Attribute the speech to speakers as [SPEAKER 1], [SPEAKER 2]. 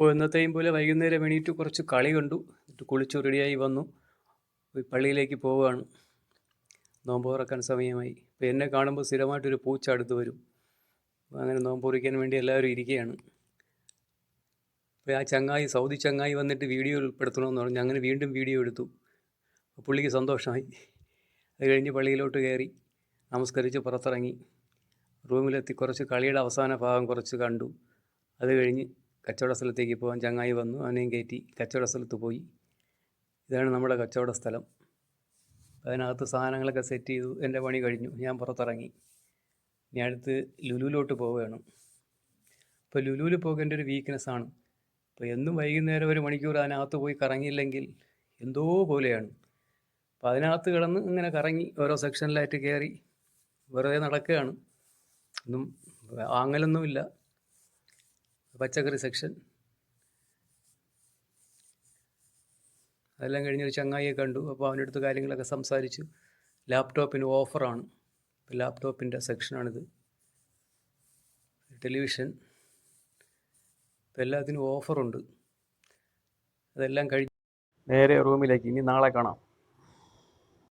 [SPEAKER 1] അപ്പോൾ എന്നത്തെയും പോലെ വൈകുന്നേരം എണീറ്റ് കുറച്ച് കളി കണ്ടു. എന്നിട്ട് കുളിച്ചു റെഡിയായി വന്നു. പള്ളിയിലേക്ക് പോവുകയാണ്. നോമ്പ് തുറക്കാൻ സമയമായി. അപ്പോൾ എന്നെ കാണുമ്പോൾ സ്ഥിരമായിട്ടൊരു പൂച്ച അടുത്ത് വരും. അങ്ങനെ നോമ്പ് തുറക്കാൻ വേണ്ടി എല്ലാവരും ഇരിക്കുകയാണ്. അപ്പോൾ ആ ചങ്ങായി, സൗദി ചങ്ങായി വന്നിട്ട് വീഡിയോ ഉൾപ്പെടുത്തണമെന്ന് പറഞ്ഞു. അങ്ങനെ വീണ്ടും വീഡിയോ എടുത്തു. പുള്ളിക്ക് സന്തോഷമായി. അത് കഴിഞ്ഞ് പള്ളിയിലോട്ട് കയറി നമസ്കരിച്ച് പുറത്തിറങ്ങി. റൂമിലെത്തി കുറച്ച് കളിയുടെ അവസാന ഭാഗം കുറച്ച് കണ്ടു. അത് കഴിഞ്ഞ് കച്ചവട സ്ഥലത്തേക്ക് പോകാൻ ചങ്ങായി വന്നു. അവനെയും കയറ്റി കച്ചവട സ്ഥലത്ത് പോയി. ഇതാണ് നമ്മുടെ കച്ചവട സ്ഥലം. അതിനകത്ത് സാധനങ്ങളൊക്കെ സെറ്റ് ചെയ്തു. എൻ്റെ പണി കഴിഞ്ഞു. ഞാൻ പുറത്തിറങ്ങി. ഇനി അടുത്ത് ലുലുവിലോട്ട് പോവുകയാണ്. ഇപ്പോൾ ലുലുവിൽ പോകേണ്ട ഒരു വീക്ക്നെസ്സാണ്. ഇപ്പോൾ എന്നും വൈകുന്നേരം 1 മണിക്കൂർ അതിനകത്ത് പോയി കറങ്ങിയില്ലെങ്കിൽ എന്തോ പോലെയാണ്. അപ്പോൾ അതിനകത്ത് കിടന്ന് ഇങ്ങനെ കറങ്ങി ഓരോ സെക്ഷനിലായിട്ട് കയറി വെറുതെ നടക്കുകയാണ്. ഒന്നും വാങ്ങലൊന്നുമില്ല. പച്ചക്കറി സെക്ഷൻ. അതെല്ലാം കഴിഞ്ഞൊരു ചങ്ങായിയെ കണ്ടു. അപ്പോൾ അവൻ്റെ അടുത്ത് കാര്യങ്ങളൊക്കെ സംസാരിച്ചു. ലാപ്ടോപ്പിന് ഓഫറാണ്. ഇപ്പോൾ ലാപ്ടോപ്പിൻ്റെ സെക്ഷനാണിത്. ടെലിവിഷൻ, ഇപ്പോൾ എല്ലാത്തിനും ഓഫറുണ്ട്. അതെല്ലാം കഴിഞ്ഞ് നേരെ റൂമിലേക്ക്. ഇനി നാളെ കാണാം.